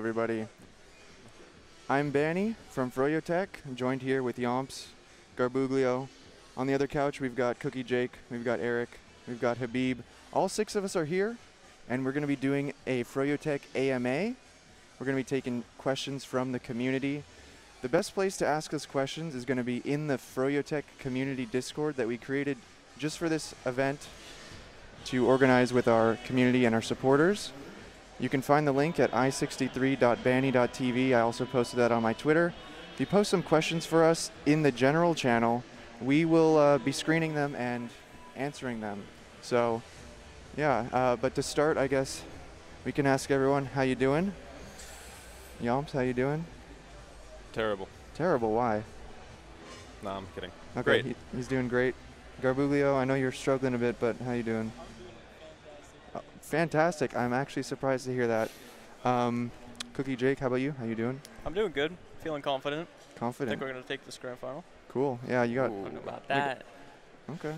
everybody. I'm Banny from Froyotech. I'm joined here with Yomps, Garbuglio. On the other couch, we've got Cookie Jake, we've got Eric, we've got Habib. All 6 of us are here, and we're going to be doing a Froyotech AMA. We're going to be taking questions from the community. The best place to ask us questions is going to be in the Froyotech community Discord that we created just for this event to organize with our community and our supporters. You can find the link at i63.banny.tv. I also posted that on my Twitter. If you post some questions for us in the general channel, we will be screening them and answering them. So, yeah, but to start, I guess we can ask everyone, how you doing? Yomps, how you doing? Terrible. Terrible, why? No, I'm kidding. Okay, Great. He's doing great. Garbuglio, I know you're struggling a bit, but how you doing? Fantastic. I'm actually surprised to hear that. Cookie Jake, how about you? How you doing? I'm doing good. Feeling confident. Confident. I think we're going to take this grand final. Cool. Yeah, you got... I don't know about that. Okay.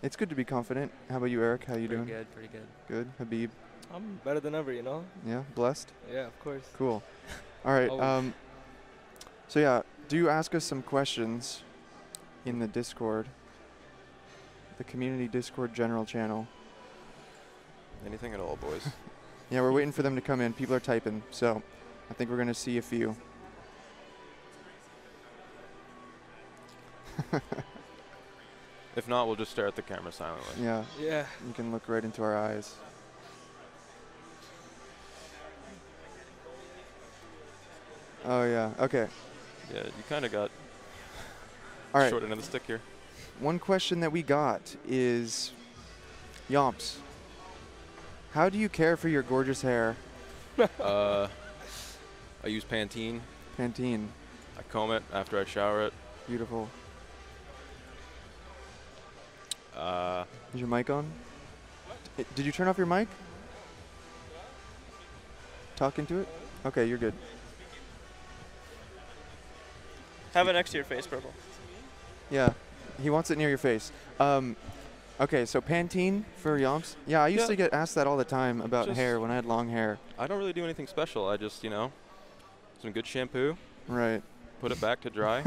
It's good to be confident. How about you, Eric? How you doing? Pretty good, pretty good. Good. Habib? I'm better than ever, you know? Yeah, blessed? Yeah, of course. Cool. All right. So, yeah, do ask us some questions in the Discord, the community Discord general channel. Anything at all, boys. Yeah, we're waiting for them to come in. People are typing, so I think we're going to see a few. If not, we'll just stare at the camera silently. Yeah. Yeah. You can look right into our eyes. Oh, yeah. Okay. Yeah, you kind of got All right. short end of the stick here. One question that we got is, Yomps, how do you care for your gorgeous hair? I use Pantene. Pantene. I comb it after I shower it. Beautiful. Is your mic on? Did you turn off your mic? Talk into it? Okay, you're good. Have it next to your face, Purple. Yeah, he wants it near your face. Okay, so Pantene for Yomps. Yeah, I used to get asked that all the time about hair when I had long hair. I don't really do anything special. I just, you know, some good shampoo. Right. Put it back to dry.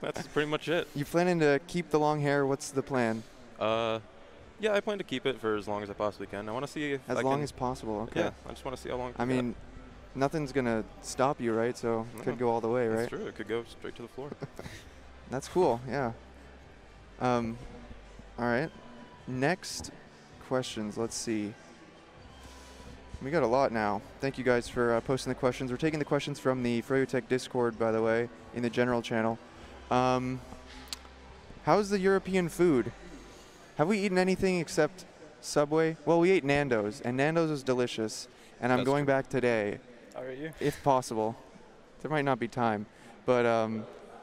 That's pretty much it. You planning to keep the long hair? What's the plan? Yeah, I plan to keep it for as long as I possibly can. I want to see if as long as possible. Okay. Yeah, I just want to see how long. I mean, nothing's gonna stop you, right? So it could go all the way, right? That's true. It could go straight to the floor. That's cool. Yeah. All right. Next questions. Let's see. We got a lot now. Thank you guys for posting the questions. We're taking the questions from the Froyotech Discord, by the way, in the general channel. How's the European food? Have we eaten anything except Subway? Well, we ate Nando's, and Nando's is delicious. And I'm going back today, Are you? if possible. There might not be time, but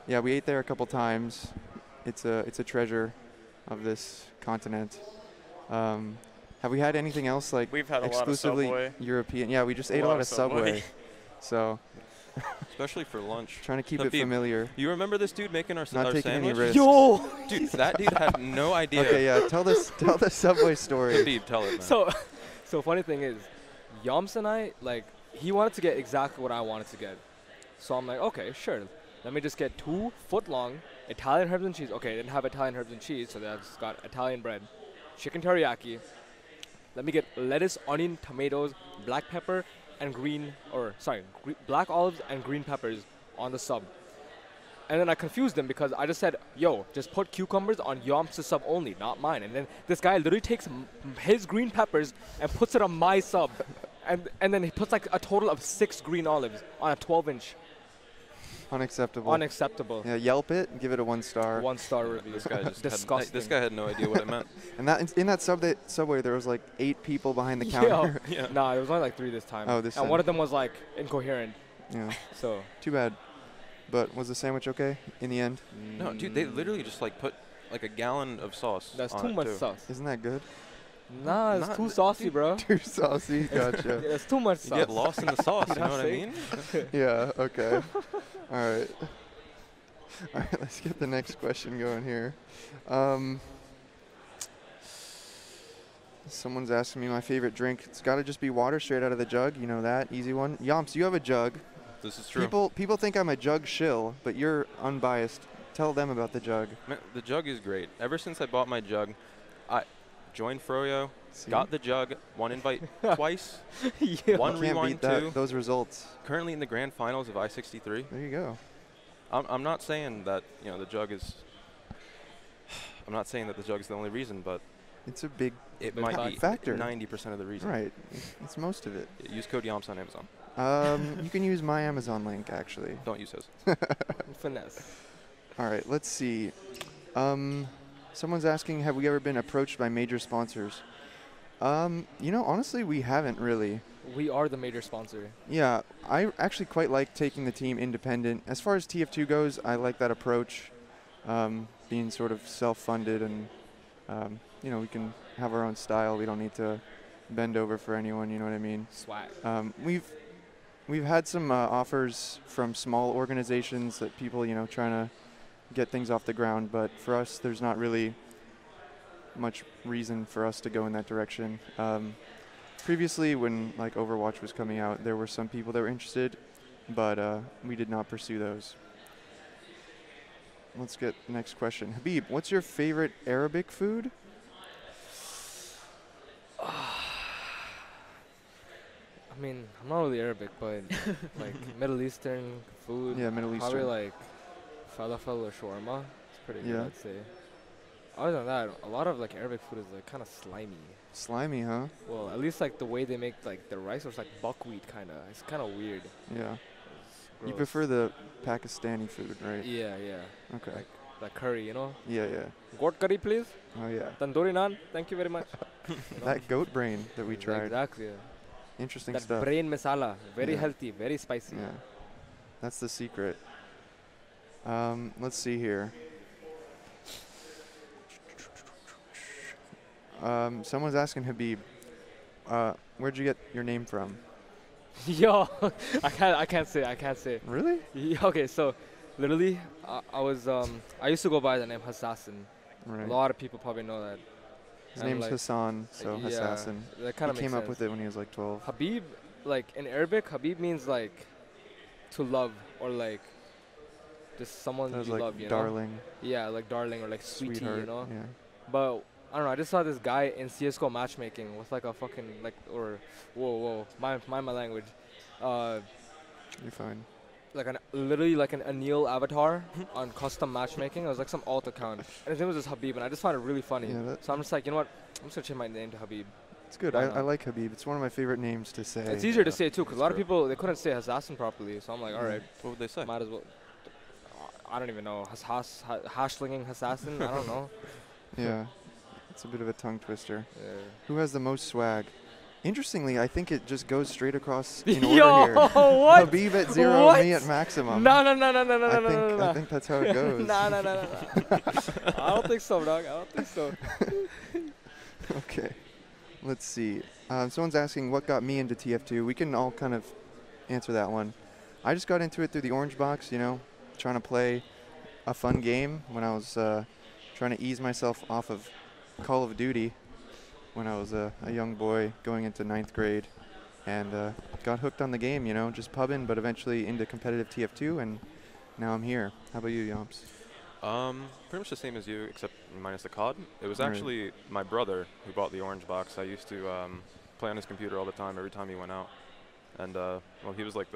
yeah, we ate there a couple times. It's a treasure of this continent. Have we had anything else like We've had exclusively a lot of Subway. European? Yeah, we just ate a lot of Subway. So Especially for lunch. trying to keep Habib, it familiar. You remember this dude making our Not taking any sandwich? risks. Yo! Dude, that dude had no idea. Okay, yeah, tell the Subway story. Habib, tell it, man. So funny thing is, Yomps and I, like, he wanted to get exactly what I wanted to get. So I'm like, okay, sure. Let me just get 2 foot-long Italian herbs and cheese. Okay, I didn't have Italian herbs and cheese, so that's got Italian bread. Chicken teriyaki. Let me get lettuce, onion, tomatoes, black pepper, and black olives and green peppers on the sub. And then I confused them because I just said, yo, just put cucumbers on Yomps' sub only, not mine. And then this guy literally takes his green peppers and puts it on my sub. and then he puts like a total of 6 green olives on a 12-inch. Unacceptable. Unacceptable. Yeah, Yelp it and give it a 1-star. 1-star review. This guy just disgusting. this guy had no idea what it meant. And that in that Subway, there was like 8 people behind the counter. Yeah. Nah, there was only like 3 this time. Oh, this and time. one of them was like incoherent. Yeah. So. Too bad. But was the sandwich okay in the end? No, dude, they literally just like put like a gallon of sauce. That's on too it, much too. sauce. Isn't that good? Nah, it's Not too saucy, bro. Too saucy. Gotcha. It's too much You sauce. get lost in the sauce, you know what I See? mean? Yeah, okay. All right. All right, let's get the next question going here. Someone's asking me my favorite drink. It's got to just be water straight out of the jug. You know that. Easy one. Yomps, you have a jug. This is true. People think I'm a jug shill, but you're unbiased. Tell them about the jug. Man, the jug is great. Ever since I bought my jug, I joined Froyo, See? got the jug, one invite twice, Yeah. one Can't rewind beat that, two. those results. Currently in the grand finals of i63. There you go. I'm not saying that the jug is. I'm not saying that the jug's the only reason, but It's a big it Big might be factor. 90% of the reason. right. It's most of it. Use code YOMPS on Amazon. You can use my Amazon link actually. Don't use his. Finesse. All right, let's see. Someone's asking, have we ever been approached by major sponsors? Honestly, we haven't really. We are the major sponsor. Yeah, I actually quite like taking the team independent. As far as TF2 goes, I like that approach, being sort of self-funded and, we can have our own style. We don't need to bend over for anyone, you know what I mean? Swag. We've had some offers from small organizations that people, trying to get things off the ground, but for us, there's not really much reason for us to go in that direction. Previously, when like Overwatch was coming out, there were some people that were interested, but we did not pursue those. Let's get next question. Habib, what's your favorite Arabic food? I mean, I'm not really Arabic, but like Middle Eastern food. Yeah, Middle Probably Eastern. like falafel or shawarma. It's pretty good, Yeah. I'd say. Other than that, a lot of like Arabic food is like kind of slimy. Slimy, huh? Well, at least like the way they make like the rice, or it's like buckwheat kind of. It's kind of weird. Yeah. It's You gross. prefer the Pakistani food, right? Yeah. Okay. Like that curry, Yeah. Goat curry, please. Oh, yeah. Tandoori naan. Thank you very much. That goat brain that we Yeah, tried. Exactly. Yeah. Interesting That stuff. brain masala, very Yeah. healthy, very spicy. Yeah. That's the secret. Let's see here. Someone's asking Habib, where'd you get your name from? Yo, I can't say. Really? Yeah, okay, so literally, I used to go by the name Hassassin. Right. A lot of people probably know that. His and name's like, Hassan, so yeah, Hassassin. That He kind of came up with it when he was like 12. Habib, like in Arabic, Habib means like to love, or like just someone That was you like love, you know? darling, Yeah, like darling or like sweetie, sweetheart. you know? Yeah. But I don't know, I just saw this guy in CSGO matchmaking with like a fucking like, or whoa, mind my language. You're fine. Like literally like an Anil avatar on custom matchmaking. It was like some alt account, and his name was just Habib, and I just found it really funny. Yeah, So I'm just like, you know what? I'm just gonna change my name to Habib. It's good. Why I not? like Habib. It's one of my favorite names to say. It's easier to yeah, say too, because a that's lot of true. people they couldn't say Hassassin properly. So I'm like, Yeah. all right, What would they say? might as well. I don't even know. Hashlinging Hassassin. I don't know. Yeah. It's a bit of a tongue twister. Yeah. Who has the most swag? Interestingly, I think it just goes straight across in order Yo, here. what? Habib at 0, What? me at maximum. No. I think that's how it goes. No. I don't think so, dog. I don't think so. Okay. Let's see. Someone's asking what got me into TF2. We can all kind of answer that one. I just got into it through the Orange Box, trying to play a fun game when I was trying to ease myself off of Call of Duty when I was a young boy going into 9th grade, and got hooked on the game, just pubbing, but eventually into competitive TF2, and now I'm here. How about you, Yomps? Pretty much the same as you, except minus the COD. It was Right. actually my brother who bought the Orange Box. I used to play on his computer all the time, every time he went out. And, he was like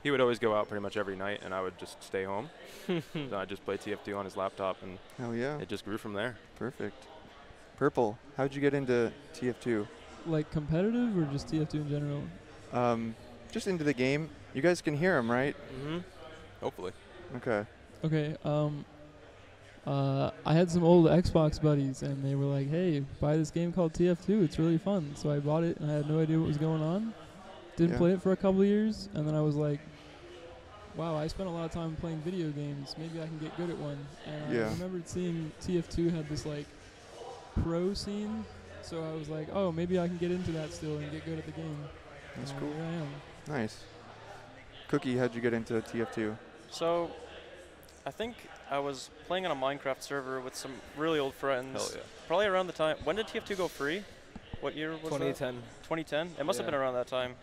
he would always go out pretty much every night, and I would just stay home. And I'd just play TF2 on his laptop, and Hell yeah. it just grew from there. Perfect. Purple, how'd you get into TF2? Like competitive or just TF2 in general? Just into the game. You guys can hear him, right? Mm-hmm. Hopefully. Okay. Okay. I had some old Xbox buddies, and they were like, "Hey, buy this game called TF2. It's really fun." So I bought it, and I had no idea what was going on. Didn't Yeah. play it for a couple of years, and then I was like, "Wow, I spent a lot of time playing video games. Maybe I can get good at one." And Yeah. I remembered seeing TF2 had this like pro scene, so I was like, "Oh, maybe I can get into that still and get good at the game." That's And cool. Here I am. Nice. Cookie, how'd you get into TF2? So, I think I was playing on a Minecraft server with some really old friends. Hell yeah. Probably around the time. When did TF2 go free? What year was that? 2010. 2010? It must have Yeah. been around that time.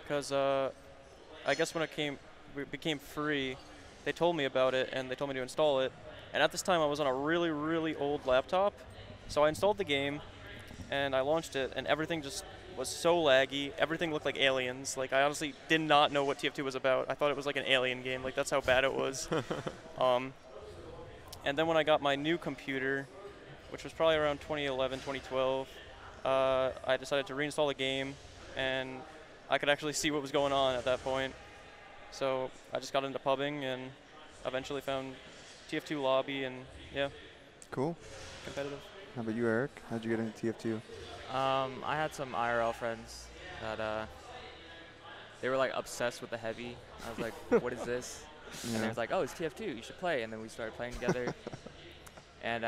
Because I guess when it became free, they told me about it and they told me to install it. And at this time, I was on a really, really old laptop. So I installed the game and I launched it, and everything just was so laggy. Everything looked like aliens. Like, I honestly did not know what TF2 was about. I thought it was like an alien game. Like, that's how bad it was. And then when I got my new computer, which was probably around 2011, 2012, I decided to reinstall the game, and I could actually see what was going on at that point. So I just got into pubbing and eventually found TF2 lobby, and yeah, Cool. competitive. How about you, Eric? How'd you get into TF2? I had some IRL friends that they were like obsessed with the heavy. I was like, what is this? And they was like, oh, it's TF2, you should play. And then we started playing together. and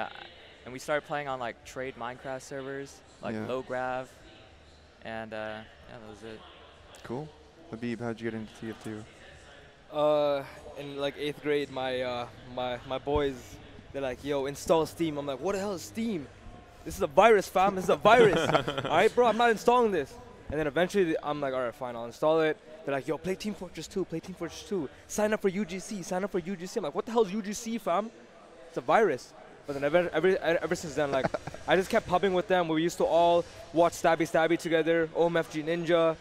we started playing on like trade Minecraft servers, like Yeah. low grav. And yeah, that was it. Cool. Habib, how'd you get into TF2? In like 8th grade, my boys, they're like, yo, install Steam. I'm like, what the hell is Steam? This is a virus, fam. This is a virus. All right, bro, I'm not installing this. And then eventually, I'm like, all right, fine, I'll install it. They're like, yo, play Team Fortress 2, play Team Fortress 2. Sign up for UGC, sign up for UGC. I'm like, what the hell is UGC, fam? It's a virus. But then ever since then, like, I just kept pubbing with them. We used to all watch Stabby Stabby together, OMFG Ninja.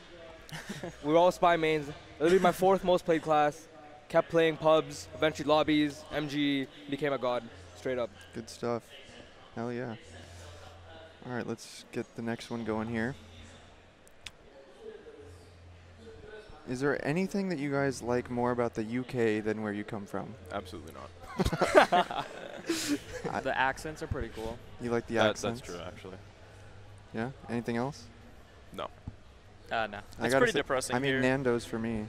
We were all spy mains. Literally my 4th most played class. Kept playing pubs, eventually lobbies, MG, became a god, straight up. Good stuff. Hell yeah. All right, let's get the next one going here. Is there anything that you guys like more about the UK than where you come from? Absolutely not. The accents are pretty cool. You like the That's accents? true, actually. Yeah? Anything else? No. No. I It's gotta pretty say- depressing I mean, here. Nando's for me.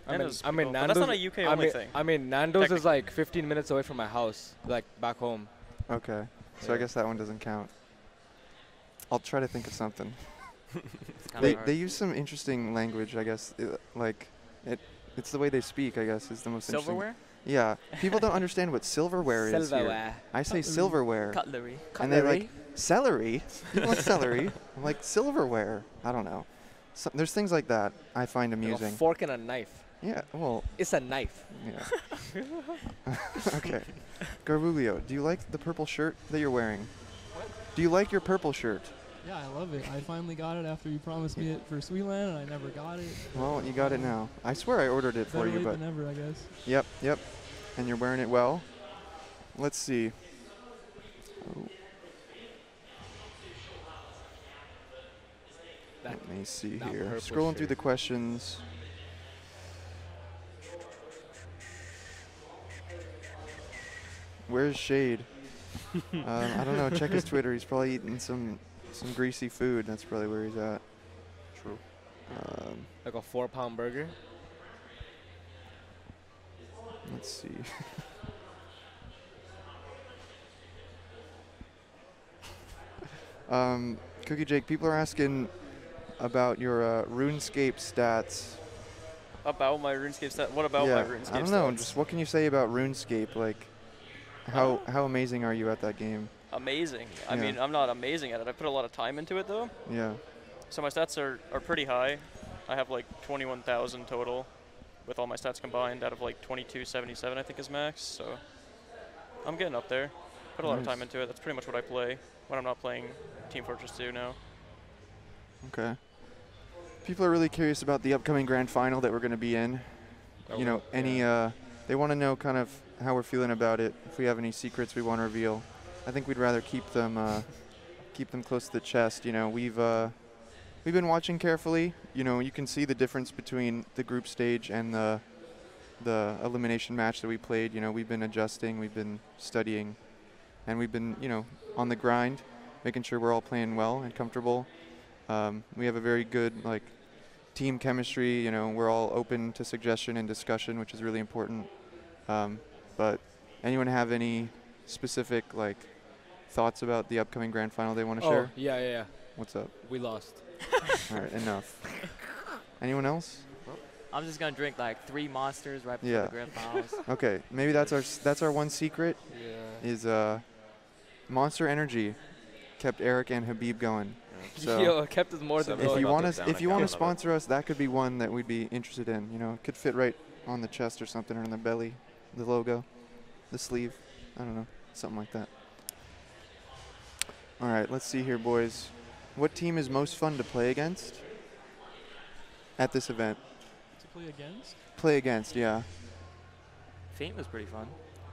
Nando's I mean, pretty cool, but Nando's. that's not a UK only thing. I mean, Nando's is Technically. like 15 minutes away from my house, like back home. Okay. So I Yeah. guess that one doesn't count. I'll try to think of something. It's kind of hard. They use some interesting language, I guess. It's the way they speak, I guess, is the most interesting. Silverware? Yeah. People don't understand what silverware is here. Silverware. I say Cutlery. silverware. Cutlery. And they're like, celery? You want celery? I'm like, silverware. I don't know. So, there's things like that I find Like a amusing. fork and a knife. Yeah, well, It's a knife. yeah. Okay. Garbuglio, do you like the purple shirt that you're wearing? Do you like your purple shirt? Yeah, I love it. I finally got it after you promised me it for Sweetland, and I never got it. Well, you got it now. I swear I ordered it for Better you, late but than never, I guess. yep. And you're wearing it well. Let's see. Oh. That- Let me see that here. purple Scrolling through shirt. the questions. Where's Shade? I don't know. Check his Twitter. He's probably eating some greasy food. That's probably where he's at. True. Like a 4-pound burger. Let's see. Cookie Jake, people are asking about your RuneScape stats. About my RuneScape stat. What about my RuneScape I don't know. stats? Just what can you say about RuneScape? Like, how amazing are you at that game? Amazing. I Yeah. mean, I'm not amazing at it. I put a lot of time into it, though. Yeah. So my stats are pretty high. I have like 21,000 total with all my stats combined out of like 2277, I think is max. So I'm getting up there. Put a lot of Nice. time into it. That's pretty much what I play when I'm not playing Team Fortress 2 now. Okay. People are really curious about the upcoming grand final that we're going to be in. You know, they want to know kind of how we're feeling about it. If we have any secrets we want to reveal. I think we'd rather keep them close to the chest. You know, we've been watching carefully. You know, you can see the difference between the group stage and the elimination match that we played. You know, we've been adjusting, we've been studying, and we've been, you know, on the grind, making sure we're all playing well and comfortable. We have a very good team chemistry. You know, we're all open to suggestion and discussion, which is really important. But anyone have any specific thoughts about the upcoming grand final they want to share? Yeah. What's up? We lost. All right, enough. Anyone else? I'm just gonna drink like 3 monsters right before Yeah. the grand finals. Okay, maybe that's our one secret Yeah. is Monster Energy. kept Eric and Habib going. So Yo, kept us more than Seven if If you you want want to, down if a you want to gallon of it. sponsor us, that could be one that we'd be interested in. You know, it could fit right on the chest or something, or in the belly, the logo, the sleeve. I don't know, something like that. All right, let's see here, boys. What team is most fun to play against at this event? To play against? Play against, yeah. Feint was pretty fun.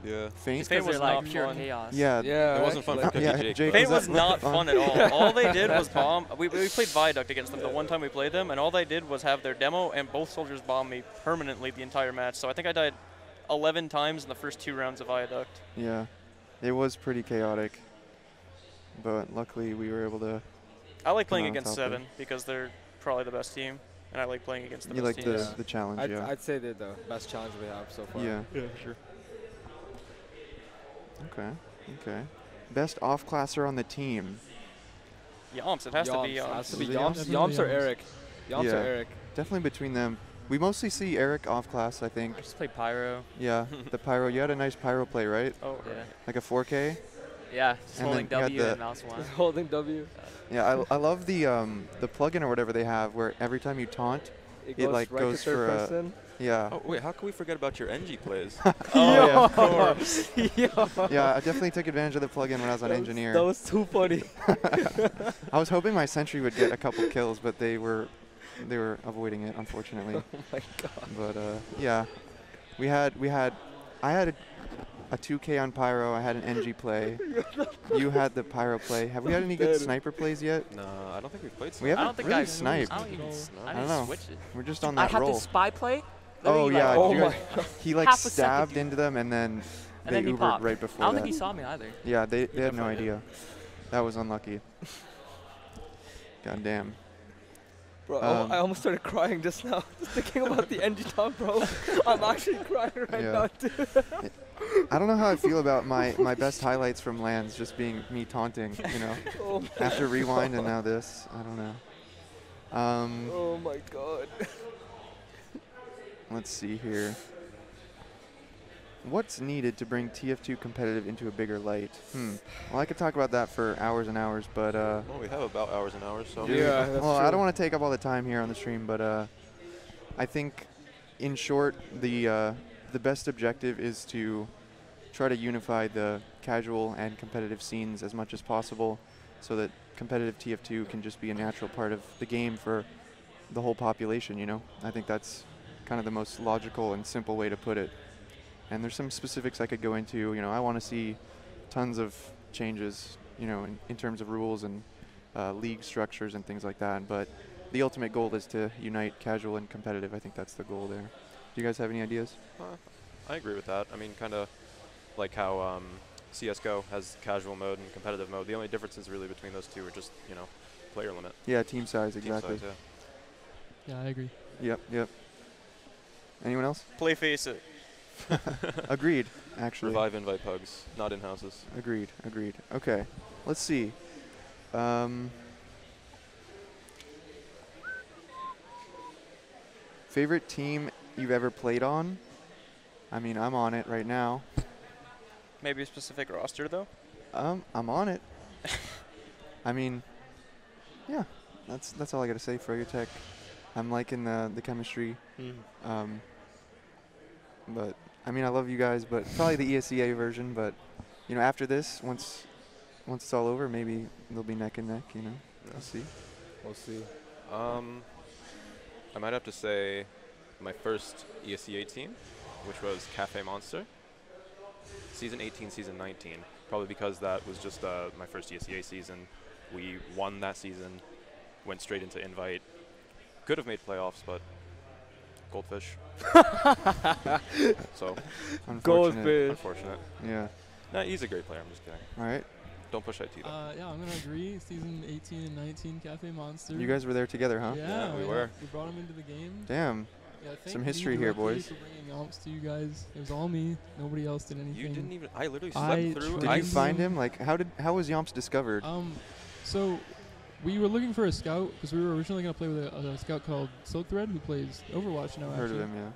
Yeah. Feint? Feint was They're like not pure fun. chaos. Yeah. Yeah. It wasn't fun for Cookie Yeah, Jake. Jake but- Feint was that not fun? fun at all. All they did was bomb. We played Viaduct against them the one time we played them, and all they did was have their demo, and both soldiers bombed me permanently the entire match. So I think I died 11 times in the first 2 rounds of Viaduct. Yeah. It was pretty chaotic. But luckily we were able to. I like playing Come on against top there. 7 because they're probably the best team, and I like playing against the You best like teams. the challenge, yeah. I'd say they're the best challenge we have so far. Yeah. Yeah, sure. Okay. Okay. Best off-classer on the team. Yomps, it has to be Yomps. Has Yomps. to be Is it Yomps. Definitely Yomps or Yomps. Eric. Yomps Yeah. or Eric. Definitely between them. We mostly see Eric off-class, I think. I just played Pyro. Yeah. The pyro. You had a nice pyro play, right? Oh, Yeah. Like a 4K. Yeah, just And holding then you had W the- and mouse one. Just holding W. Yeah. I love the plugin or whatever they have where every time you taunt, It It, like, right goes to third for a- person. yeah. Oh wait, how can we forget about your NG plays? Oh, yeah, of course. Yeah, I definitely took advantage of the plugin when I was on engineer. That was too funny. I was hoping my sentry would get a couple kills, but they were avoiding it, unfortunately. Oh my god. But yeah, I had a 2K on pyro. I had an NG play. You had the pyro play. Have we had any good Dead. sniper plays yet? No, I don't think we've played. We I haven't don't think really I sniped. I don't even. I I don't didn't know. switch it. We're just on I that had roll. this spy play. Oh literally, yeah, like, Oh you my guys- he like half a stabbed second. into them and then and they then he Ubered popped. right before I don't that. think he saw me either. Yeah, they had no definitely did. idea. That was unlucky. God damn. Bro, Um, I almost started crying just now. Just thinking about the NG talk, bro. I'm actually crying right Yeah. now, dude. I don't know how I feel about my best highlights from lands just being me taunting, you know. Oh, After rewind and now this, I don't know. oh my god. Let's see here. What's needed to bring TF2 competitive into a bigger light? Well, I could talk about that for hours and hours, but Well, we have about hours and hours, so. Yeah, that's well, I true. don't want to take up all the time here on the stream, but I think, in short, the best objective is to try to unify the casual and competitive scenes as much as possible, so that competitive TF2 can just be a natural part of the game for the whole population. You know, I think that's kind of the most logical and simple way to put it. And there's some specifics I could go into. You know, I want to see tons of changes, you know, in terms of rules and league structures and things like that. But the ultimate goal is to unite casual and competitive. I think that's the goal there. Do you guys have any ideas? I agree with that. I mean, kind of like how CS:GO has casual mode and competitive mode. The only differences really between those two are just, you know, player limit. Yeah, team size, Team exactly. size, yeah. Yeah, I agree. Yep. Anyone else? Play face it. Agreed, actually. Revive invite pugs, not in houses. Agreed. Okay, let's see. Favorite team you've ever played on? I mean, I'm on it right now. Maybe a specific roster, though. I'm on it. I mean, yeah, that's all I gotta say. froyotech. I'm liking the chemistry. But I mean, I love you guys, but probably the ESEA version. But you know, after this, once it's all over, maybe they'll be neck and neck. You know, we'll see. We'll see. I might have to say my first ESEA team, which was Cafe Monster. Season 18, season 19. Probably because that was just my first ESEA season. We won that season, went straight into invite. Could have made playoffs, but goldfish. So, Unfortunate. Goldfish. unfortunate. Yeah. Nah, he's a great player, I'm just kidding. All right. Don't push IT though. Yeah, I'm gonna agree. Season 18 and 19, Cafe Monster. You guys were there together, huh? Yeah, we were. We brought him into the game. Damn. Yeah, thank Some me history here, directly boys. For bringing Yomps to you guys. It was all me. Nobody else did anything. You didn't even. I literally I slept through. Did I you find knew- him? Like, how was Yomps discovered? So we were looking for a scout because we were originally gonna play with a scout called Silk Thread who plays Overwatch now. Heard of actually. him,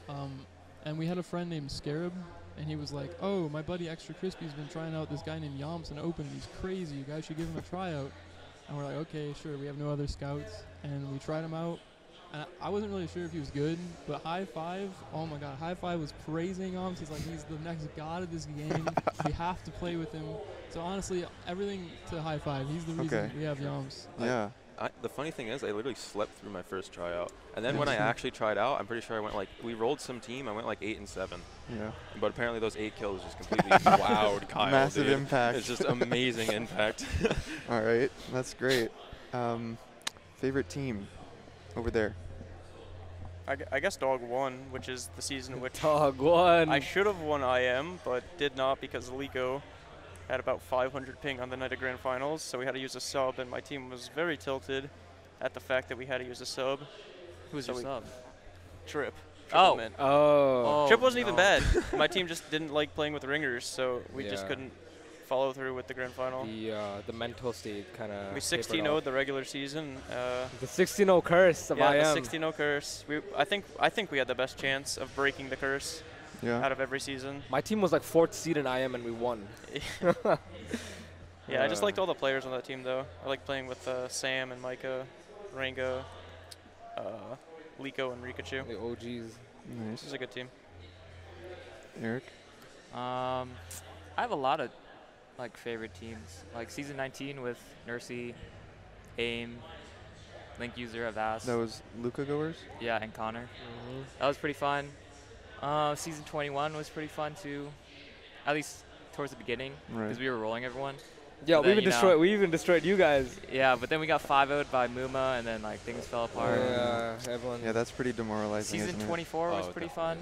yeah. And we had a friend named Scarab, and he was like, "Oh, my buddy Extra Crispy's been trying out this guy named Yomps in Open. He's crazy. You guys should give him a tryout." And we're like, "Okay, sure." We have no other scouts, and we tried him out. And I wasn't really sure if he was good, but High Five, oh my God, High Five was praising Yomps. He's like, he's the next god of this game. We have to play with him. So honestly, everything to High Five. He's the reason we have Yomps. Yeah. The funny thing is, I literally slept through my first tryout, and then when I actually tried out, I'm pretty sure I went like, we rolled some team, I went like 8 and 7. Yeah. But apparently those 8 kills just completely wowed Kyle. Massive dude. impact. It's just amazing impact. All right, that's great. Favorite team over there? I guess Dog won, which is the season in which Dog won. I should have won IM, but did not because Lico had about 500 ping on the night of Grand Finals, so we had to use a sub, and my team was very tilted at the fact that we had to use a sub. Who's your sub? Trip. Oh. Mint. Oh. Trip wasn't even bad. My team just didn't like playing with ringers, so we just Yeah. couldn't follow through with the Grand Final. The mental state kind of. We 16-0'd the regular season. The 16-0 curse of yeah, IM. the 16-0 curse. I think we had the best chance of breaking the curse out of every season. My team was like 4th seed in IM and we won. Yeah, I just liked all the players on that team though. I liked playing with Sam and Micah, Ranga, Lico and Rikachu. The OGs. This is a good team. Eric? I have a lot of like favorite teams. Like season 19 with Nursey, AIM, Link User, Avast. That was Luca goers? Yeah, and Connor. That was pretty fun. Season 21 was pretty fun too, at least towards the beginning, because we were rolling everyone. Yeah, But we then, even destroyed you guys. Yeah, but then we got 5-0'd by Muma, and then like things fell apart. Yeah, everyone. Yeah, that's pretty demoralizing. Season isn't 24 was Oh, pretty fun,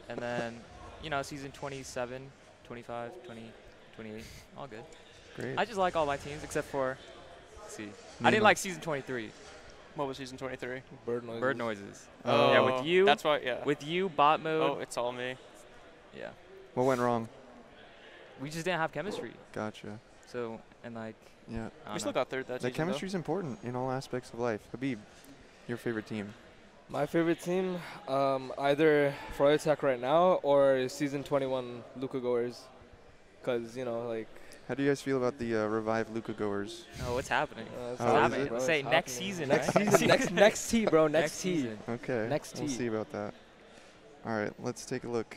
and then season 27, 25, 20, 28, all good. it? Great. I just like all my teams except for, let's see, I Muma. didn't like season 23. What was season 23? Bird noises. Bird noises. Oh. Yeah, with you. That's why. Yeah. With you, bot mode. Oh, it's all me. Yeah. What went wrong? We just didn't have chemistry. Gotcha. So, and like, Yeah. We still got third that The season. chemistry's important in all aspects of life. Habib, your favorite team? My favorite team, either froyotech right now or season 21 Luca goers, because like. How do you guys feel about the revived Luca goers? oh, what's happening? It's Oh, is happening, it? bro, Say it's next happening. season, Next right? season. next T, bro. Next T. season. Okay. Next We'll T. see about that. All right, let's take a look.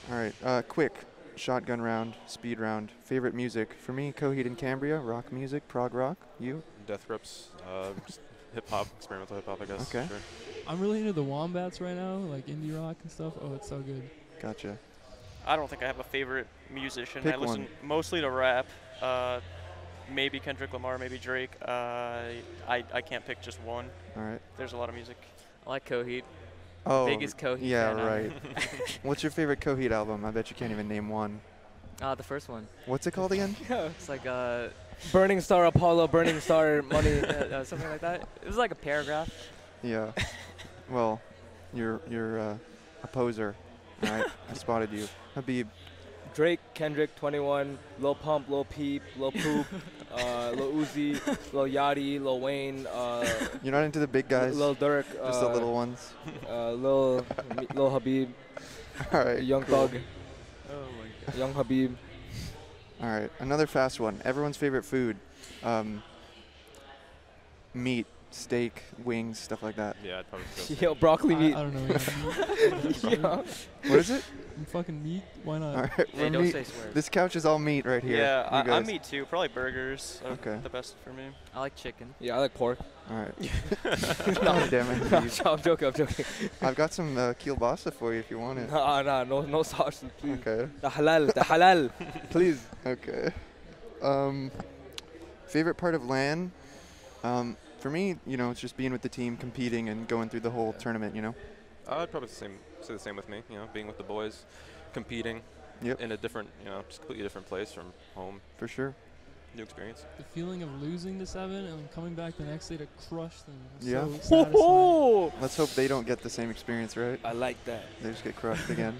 All right, quick shotgun round, speed round. Favorite music for me: Coheed and Cambria, rock music, prog rock. You? Death Grips, hip hop, experimental hip hop, I guess. Okay. Sure. I'm really into the Wombats right now, like indie rock and stuff. Oh, it's so good. Gotcha. I don't think I have a favorite musician. Pick I listen one. mostly to rap. Maybe Kendrick Lamar, maybe Drake. I can't pick just one. All right. There's a lot of music. I like Coheed. Oh, Biggest Coheed yeah, fan ever. right. What's your favorite Coheed album? I bet you can't even name one. The first one. What's it called again? It's like Burning Star Apollo, Burning Star Money. something like that. It was like a paragraph. Yeah. Well, you're a poser. All right. I spotted you. Habib. Drake, Kendrick, 21, Lil Pump, Lil Peep, Lil Poop, Lil Uzi, Lil Yachty, Lil Wayne, You're not into the big guys. Lil Durk, just the little ones. Lil Habib, All right. Young cool. Thug, Oh my god. Young Habib. All right. Another fast one. Everyone's favorite food. Meat, steak, wings, stuff like that. Yeah, I'd probably go. Yo, broccoli I meat. don't know. Yo. What is it? Fucking meat? Why not? All right. Hey, we're don't meat. say swears. This couch is all meat right here. Yeah, You I'm guys- me too. Probably burgers. Are Okay. The best for me. I like chicken. Yeah, I like pork. All right. God damn it. Habib. I'm joking, I'm joking. I've got some kielbasa for you if you want it. No sausage, please. Okay. The halal, please. Okay. Favorite part of LAN? For me, it's just being with the team, competing, and going through the whole tournament. I'd probably say the same with me. Being with the boys, competing Yep. in a different, just completely different place from home. For sure. New experience. The feeling of losing to 7 and coming back the next day to crush them. Was Yeah. So satisfying. Let's hope they don't get the same experience, right? I like that. They just get crushed again.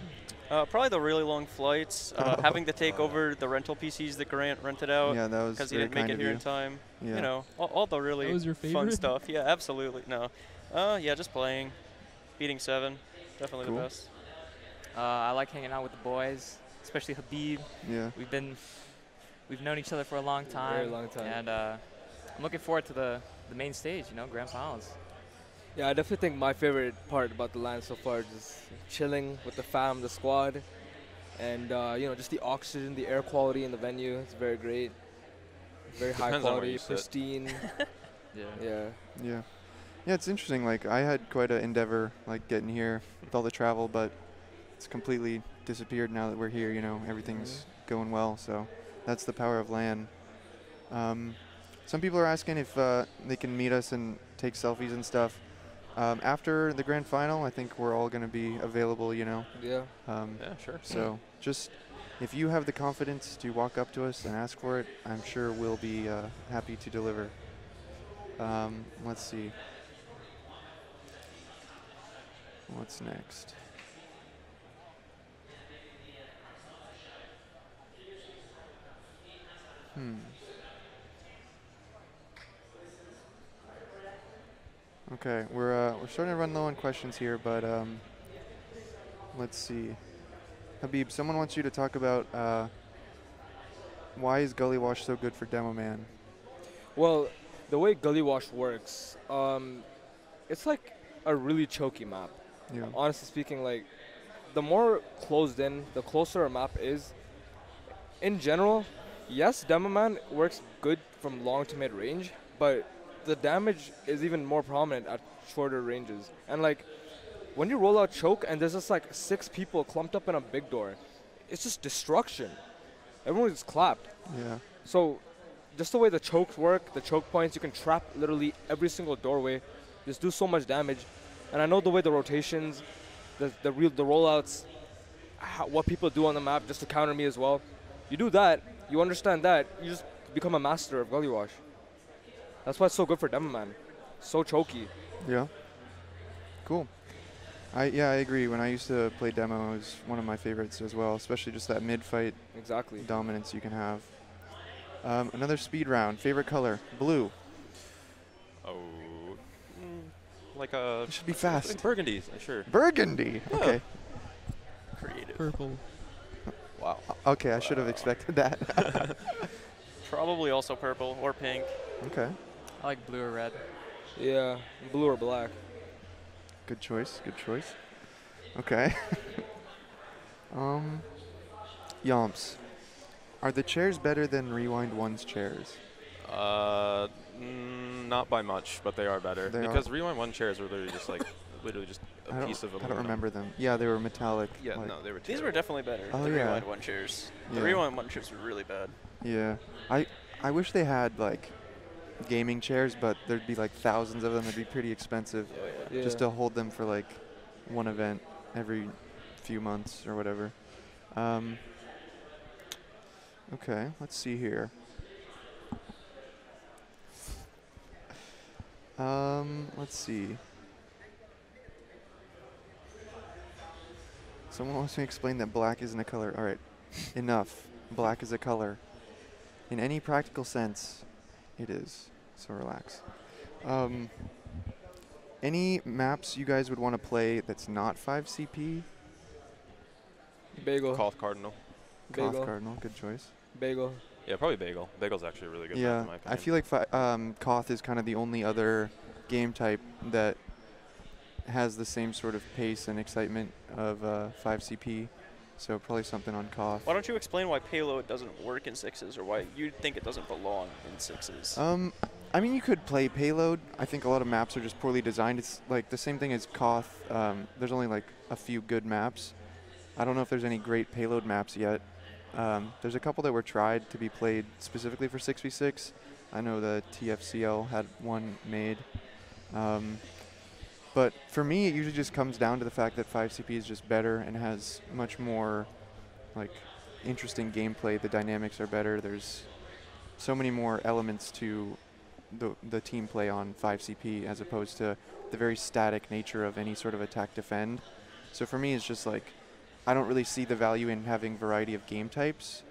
Probably the really long flights. Having to take over the rental PCs that Grant rented out Yeah, that was because he very didn't make kind it of here you. in time. Yeah. All the really That was your fun favorite? stuff. Yeah, absolutely. No. Yeah, just playing. Beating 7, definitely Cool. the best. I like hanging out with the boys, especially Habib. Yeah. We've known each other for a long time. Very long time. And I'm looking forward to the main stage, grand finals. Yeah, I definitely think my favorite part about the LAN so far is just chilling with the fam, the squad, and just the oxygen, the air quality in the venue. It's very great, very high Depends on where quality, you sit. pristine. Yeah. Yeah. Yeah. Yeah, it's interesting. Like, I had quite an endeavor, like, getting here with all the travel, but it's completely disappeared now that we're here, Everything's going well, so that's the power of LAN. Some people are asking if they can meet us and take selfies and stuff. After the grand final, I think we're all going to be available, Yeah. Yeah, sure. So just if you have the confidence to walk up to us and ask for it, I'm sure we'll be happy to deliver. Let's see. What's next? Okay, we're starting to run low on questions here, but let's see. Habib, someone wants you to talk about why is Gully Wash so good for Demo Man? Well, the way Gully Wash works, it's like a really choky map. Yeah. Honestly speaking, like, the more closed in, the closer a map is. In general, yes, Demo Man works good from long to mid range, but the damage is even more prominent at shorter ranges. And like, when you roll out choke and there's just like 6 people clumped up in a big door, it's just destruction. Everyone is clapped. Yeah. So just the way the chokes work, the choke points, you can trap literally every single doorway, just do so much damage. And I know the way the rotations, the rollouts, what people do on the map just to counter me as well. You do that, you understand that, you just become a master of Gully Wash. That's why it's so good for Demo Man. So choky. Yeah. Cool. I agree. When I used to play Demo, it was one of my favorites as well, especially just that mid-fight Exactly. dominance you can have. Another speed round. Favorite color? Blue. Oh, like a. It should be fast. Burgundy, sure. Burgundy. Yeah. Okay. Creative. Purple. Wow. Okay, I should have expected that. Probably also purple or pink. Okay. I like blue or red. Yeah, blue or black. Good choice. Good choice. Okay. Yomps. Are the chairs better than Rewind 1's chairs? Not by much, but they are better. They because Rewind 1 chairs were literally just like, a piece of I aluminum. don't remember them. Yeah, they were metallic. Yeah, like- no, they were. These were definitely better. Oh, the yeah. Rewind 1 chairs. The Yeah. Rewind 1 chairs were really bad. Yeah. I wish they had like gaming chairs, but there'd be like thousands of them. It'd be pretty expensive Yeah. just to hold them for like one event every few months or whatever. Okay, let's see here. Let's see. Someone wants me to explain that black isn't a color. All right, enough. Black is a color. In any practical sense, it is. So relax. Any maps you guys would want to play that's not 5CP? Bagel. Koth Cardinal. Koth Bagel. Cardinal, good choice. Bagel. Yeah, probably Bagel. Bagel's actually a really good map Yeah, in my opinion. I feel like Koth is kind of the only other game type that has the same sort of pace and excitement of 5CP. So probably something on Koth. Why don't you explain why payload doesn't work in 6s or why you think it doesn't belong in 6s? I mean, you could play payload. I think a lot of maps are just poorly designed. It's like the same thing as Koth. There's only like a few good maps. I don't know if there's any great payload maps yet. There's a couple that were tried to be played specifically for 6v6. I know the TFCL had one made. But for me, it usually just comes down to the fact that 5CP is just better and has much more like interesting gameplay. The dynamics are better. There's so many more elements to the team play on 5CP as opposed to the very static nature of any sort of attack defend. So for me, it's just like I don't really see the value in having variety of game types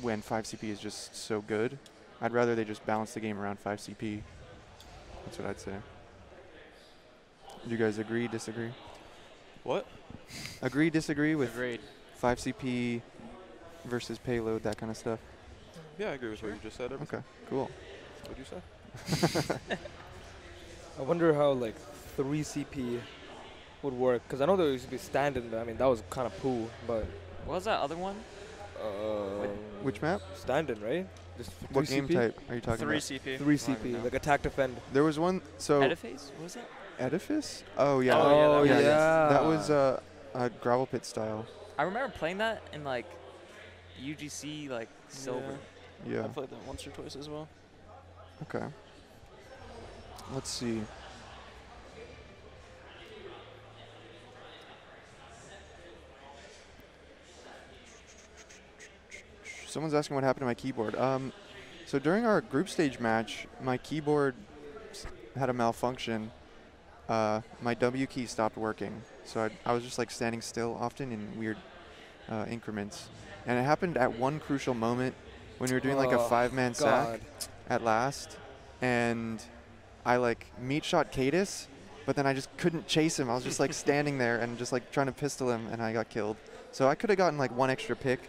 when 5CP is just so good. I'd rather they just balance the game around 5CP. That's what I'd say. Do you guys agree, disagree? What? Agree, disagree with Agreed. 5 CP versus payload, that kind of stuff? Yeah, I agree with what you just said. Okay, cool. What'd you say? I wonder how like 3 CP would work, because I know there used to be stand-in, but I mean that was kind of poo. But What was that other one? Which map? stand-in, right? Just What 3 game CP? type are you talking 3 about? CP. 3 I don't CP, know. like attack defend. There was one, so Edifice? What was it? Edifice? Oh yeah. Oh, yeah, that That was- was a gravel pit style. I remember playing that in like UGC like silver. Yeah. I played that once or twice as well. Okay. Let's see. Someone's asking what happened to my keyboard. So during our group stage match, my keyboard had a malfunction. My W key stopped working, so I was just like standing still often in weird increments. And it happened at one crucial moment when we were doing like a 5-man sack at last, and I like meat shot Cadis, but then I just couldn't chase him. I was just like standing there and just like trying to pistol him, and I got killed. So I could have gotten like one extra pick.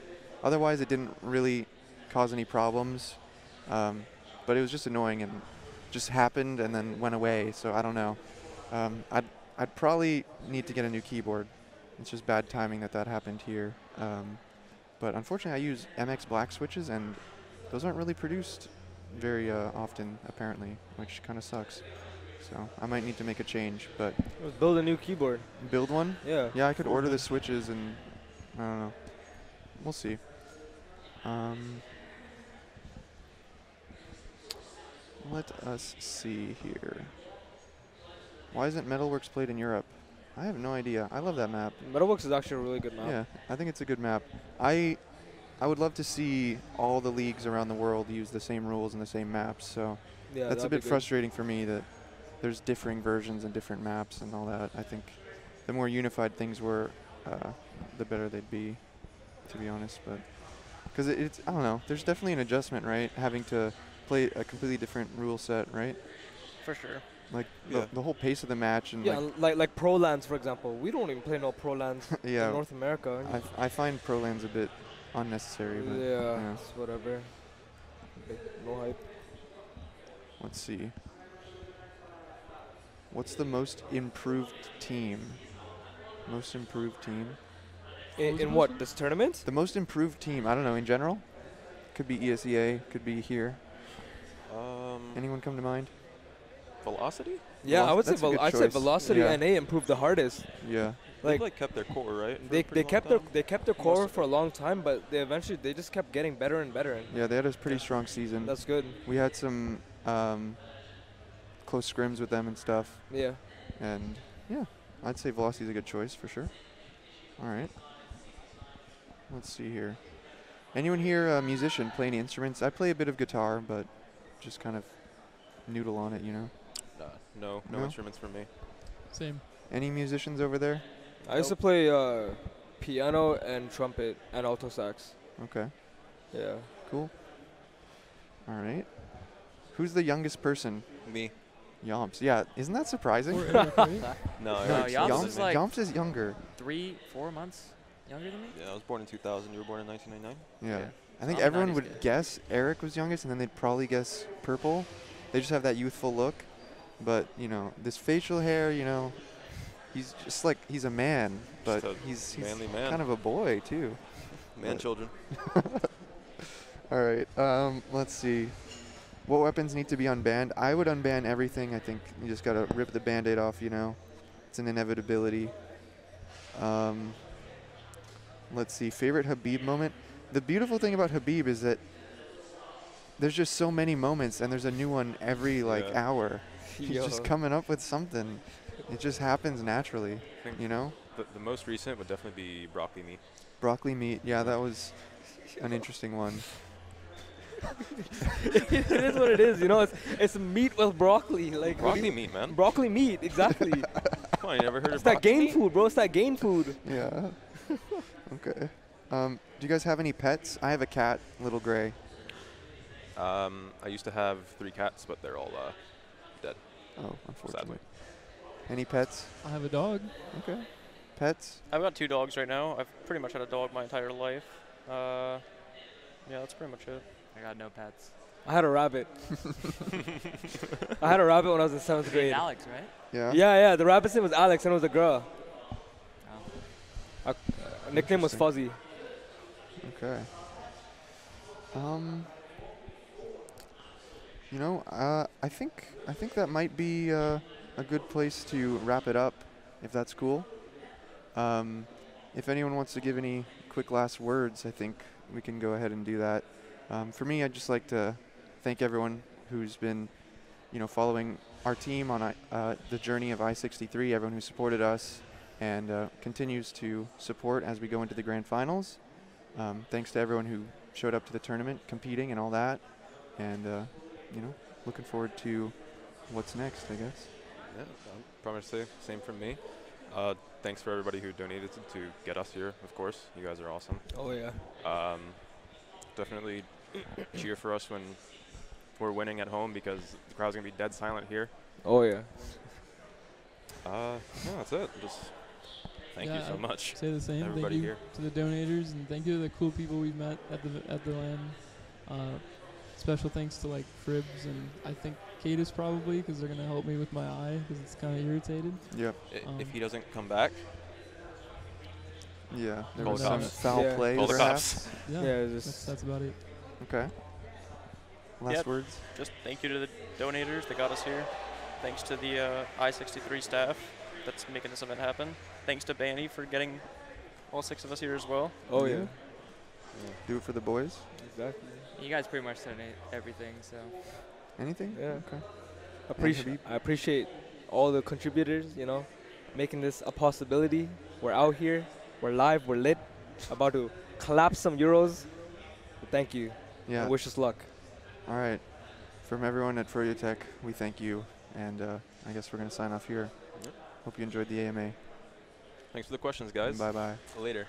Otherwise, it didn't really cause any problems. But it was just annoying and just happened and then went away. So I don't know. I'd probably need to get a new keyboard. It's just bad timing that happened here. But unfortunately, I use MX Black switches, and those aren't really produced very often, apparently, which kind of sucks. So I might need to make a change, but Let's build a new keyboard. build one? Yeah. Yeah, I could order the switches, and I don't know. We'll see. Let us see here. Why isn't Metalworks played in Europe? I have no idea. I love that map. Metalworks is actually a really good map. Yeah, I think it's a good map. I would love to see all the leagues around the world use the same rules and the same maps. So Yeah, that's a that'd be bit good. frustrating for me that there's differing versions and different maps and all that. I think the more unified things were, the better they'd be, to be honest. But because it's, I don't know, there's definitely an adjustment, right? Having to play a completely different rule set, right? For sure. Like Yeah. the whole pace of the match and Yeah, like Pro Lands, for example. We don't even play no Pro Lands Yeah. in North America. I find Pro Lands a bit unnecessary. But Yeah, it's whatever. No hype. Let's see. What's the most improved team? Most improved team? In what? This tournament? The most improved team, I don't know, in general? Could be ESEA, could be here. Anyone come to mind? Velocity? Yeah, I would say That's a good I'd say choice. Velocity Yeah. NA improved the hardest. Yeah. They've Like kept their core, right? for they a pretty long kept time? they kept their core for a long time, but they eventually they just kept getting better and better. Yeah, they had a pretty strong season. That's good. We had some close scrims with them and stuff. Yeah. And yeah, I'd say Velocity's a good choice for sure. All right. Let's see here. Anyone here a musician, play any instruments? I play a bit of guitar, but just kind of noodle on it, you know. No No? instruments for me. Same. Any musicians over there? I used to play piano and trumpet and alto sax. Okay, Yeah. cool. All right. Who's the youngest person? Me? Yomps. Yeah, isn't that surprising? Or Eric, right? No, No, it's Yomps Yomps, is man. like- Yomps is younger. 3-4 months younger than me. Yeah, I was born in 2000. You were born in 1999? Yeah. Yeah. I think I'm everyone 90s would kid. guess Eric was youngest, and then they'd probably guess Purple. They just have that youthful look. But, you know, this facial hair, you know, he's just like, he's a man, but Just a he's manly man. kind of a boy, too. Man, children. All right, let's see. What weapons need to be unbanned? I would unban everything. I think you just got to rip the Band-Aid off, you know. It's an inevitability. Let's see. Favorite Habib moment? The beautiful thing about Habib is that there's just so many moments, and there's a new one every, like, Yeah. hour. He's just coming up with something. It just happens naturally, I think you know? the most recent would definitely be broccoli meat. Broccoli meat. Yeah, that was an interesting one. It is what it is, you know. It's meat with broccoli, like Broccoli meat, man. broccoli meat, exactly. Come on, you never heard It's of that broccoli gain meat? food, bro. It's that gain food. Yeah. Okay. Do you guys have any pets? I have a cat, little gray. I used to have 3 cats, but they're all dead. Oh, unfortunately. Any pets? I have a dog. Okay. Pets? I've got 2 dogs right now. I've pretty much had a dog my entire life. Yeah, that's pretty much it. I got no pets. I had a rabbit. I had a rabbit when I was in 7th Named grade. Alex, right? Yeah. Yeah, the rabbit's name was Alex and it was a girl. Oh. Nickname was Interesting. Fuzzy. Okay. You know, I think that might be a good place to wrap it up, if that's cool. If anyone wants to give any quick last words, I think we can go ahead and do that. For me, I'd just like to thank everyone who's been, following our team on the journey of i63, everyone who supported us and continues to support as we go into the grand finals. Thanks to everyone who showed up to the tournament, competing and all that. And, looking forward to what's next, I guess. Yeah, I'm probably say same from me. Thanks for everybody who donated to get us here, of course. You guys are awesome. Oh, yeah. Definitely cheer for us when we're winning at home because the crowd's going to be dead silent here. Oh, yeah. Yeah, that's it. Just thank you so much. Say the same. Everybody thank you here. to the donators, and thank you to the cool people we've met at the LAN. Special thanks to like Fribs and I think Cadis probably because they're gonna help me with my eye because it's kind of irritated. Yep. If he doesn't come back, Yeah. There Call was the some cops. foul Yeah. play, Call the perhaps. cops. Yeah, Yeah, just that's about it. Okay. Last Yep. words. Just thank you to the donators that got us here. Thanks to the I63 staff that's making this event happen. Thanks to Banny for getting all 6 of us here as well. Oh, Yeah. yeah. Do it for the boys. Exactly. You guys pretty much donate everything, so. Anything? Yeah. Okay. Habib? I appreciate all the contributors, making this a possibility. We're out here. We're live. We're lit. About to collapse some Euros. Thank you. Yeah. And wish us luck. All right. From everyone at froyotech, we thank you. And I guess we're going to sign off here. Yep. Hope you enjoyed the AMA. Thanks for the questions, guys. Bye-bye. Later.